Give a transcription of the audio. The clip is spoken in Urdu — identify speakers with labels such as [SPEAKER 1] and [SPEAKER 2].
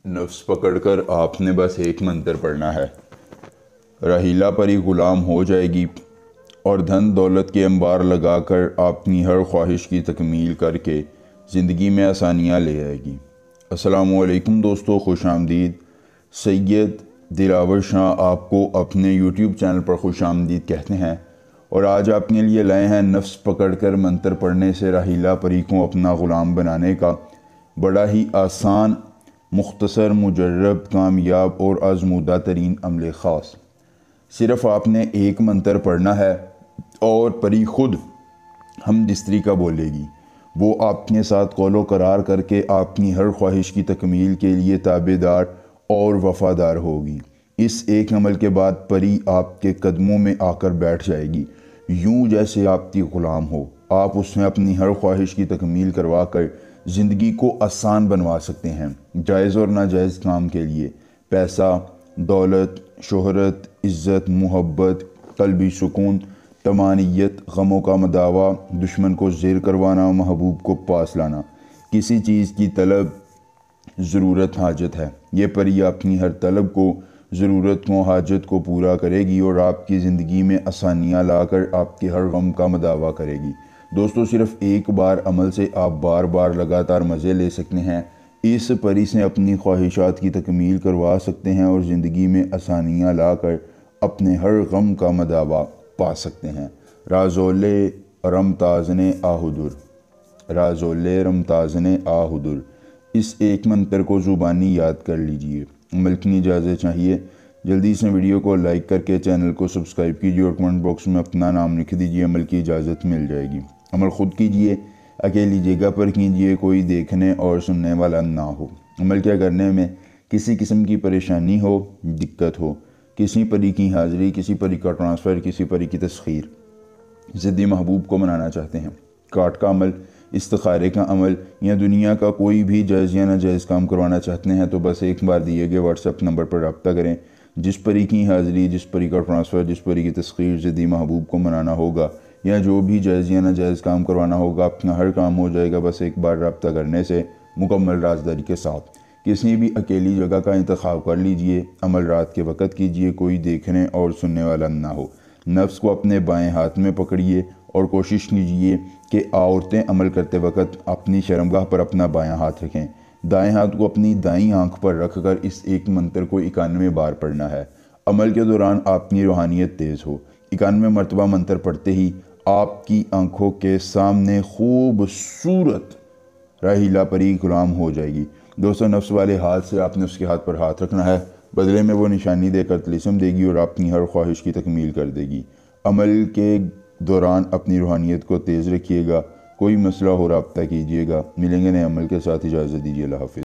[SPEAKER 1] نفس پکڑ کر آپ نے بس ایک منتر پڑھنا ہے، رحیلہ پری غلام ہو جائے گی اور دھن دولت کے انبار لگا کر اپنی ہر خواہش کی تکمیل کر کے زندگی میں آسانیاں لے آئے گی۔ السلام علیکم دوستو، خوش آمدید۔ سید دلاور شاہ آپ کو اپنے یوٹیوب چینل پر خوش آمدید کہتے ہیں، اور آج آپ کے لیے لائے ہیں نفس پکڑ کر منتر پڑھنے سے رحیلہ پری کو اپنا غلام بنانے کا بڑا ہی آسان، مختصر، مجرب، کامیاب اور آزمودہ ترین عمل خاص۔ صرف آپ نے ایک منتر پڑھنا ہے اور پری خود ہم دستری کا بولے گی۔ وہ آپ کے ساتھ قول و قرار کر کے آپ کی ہر خواہش کی تکمیل کے لیے تابع دار اور وفادار ہوگی۔ اس ایک عمل کے بعد پری آپ کے قدموں میں آ کر بیٹھ جائے گی، یوں جیسے آپ کی غلام ہو۔ آپ اس میں اپنی ہر خواہش کی تکمیل کروا کر زندگی کو آسان بنوا سکتے ہیں۔ جائز اور ناجائز کام کے لیے پیسہ، دولت، شہرت، عزت، محبت، قلبی سکون، طمانینت، غموں کا مداوع، دشمن کو زیر کروانا، محبوب کو پاس لانا، کسی چیز کی طلب، ضرورت، حاجت ہے، یہ پری اپنی ہر طلب کو، ضرورت کو، حاجت کو پورا کرے گی اور آپ کی زندگی میں آسانیاں لا کر آپ کے ہر غم کا مداوع کرے گی۔ دوستو، صرف ایک بار عمل سے آپ بار بار لگاتار مزے لے سکتے ہیں، اس پری سے اپنی خواہشات کی تکمیل کروا سکتے ہیں اور زندگی میں آسانیاں لا کر اپنے ہر غم کا مداوع پا سکتے ہیں۔ رازولے رمتازنے آہدر، رازولے رمتازنے آہدر، اس ایک منتر کو زبانی یاد کر لیجئے۔ عمل کی اجازت چاہیے، جلدی سے ویڈیو کو لائک کر کے چینل کو سبسکرائب کیجئے اور کمنٹ باکس میں اپنا نام لکھ دیجئے، عمل کی اجازت مل جائے گی۔ عمل خود کیجئے، اکیلی جگہ پر کیجئے، کوئی دیکھنے اور سننے والا نہ ہو۔ عمل کیا کرنے میں کسی قسم کی پریشانی ہو، دقت ہو، کسی پری کی حاضری، کسی پری کا ٹرانسفر، کسی پری کی تسخیر، ضدی محبوب کو منانا چاہتے ہیں، کاٹ کا عمل، استخارے کا عمل یا دنیا کا کوئی بھی جائز یا ناجائز کام کروانا چاہتے ہیں تو بس ایک بار دیے گئے واٹس ایپ نمبر پر رابطہ کریں۔ جس پری کی حاضری، جس پری کا ٹرانسفر، جس پری کی تسخیر، ضدی محبوب کو منانا ہوگا یا جو بھی جائز یا ناجائز کام کروانا ہوگا، اپنا ہر کام ہو جائے گا بس ایک بار رابطہ کرنے سے، مکمل رازداری کے ساتھ۔ کسی بھی اکیلی جگہ کا انتخاب کر لیجئے، عمل رات کے وقت کیجئے، کوئی دیکھنے اور سننے والا نہ ہو۔ نفس کو اپنے بائیں ہاتھ میں پکڑیے اور کوشش کیجئے کہ عورتیں عمل کرتے وقت اپنی شرمگاہ پر اپنا بایاں ہاتھ رکھیں۔ دائیں ہاتھ کو اپنی دائیں آنکھ پر رکھ کر اس ایک منتر کو 91 بار پڑھنا ہے۔ عمل کے دوران آپ کی روحانیت تیز ہو۔ 91 مرتبہ منتر پڑھتے ہی آپ کی آنکھوں کے سامنے خوبصورت رحیلہ پری غلام ہو جائے گی۔ دوستو، نفس والے ہاتھ سے آپ نے اس کے ہاتھ پر ہاتھ رکھنا ہے، بدلے میں وہ نشانی دے کر طلسم دے گی اور آپ کی ہر خواہش کی تکمیل کر دے گی۔ عمل کے دوران اپنی روحانیت کو تیز رکھیے گا، کوئی مسئلہ ہو رابطہ کیجیے گا۔ ملیں گے نئے عمل کے ساتھ، اجازت دیجیے، اللہ حافظ۔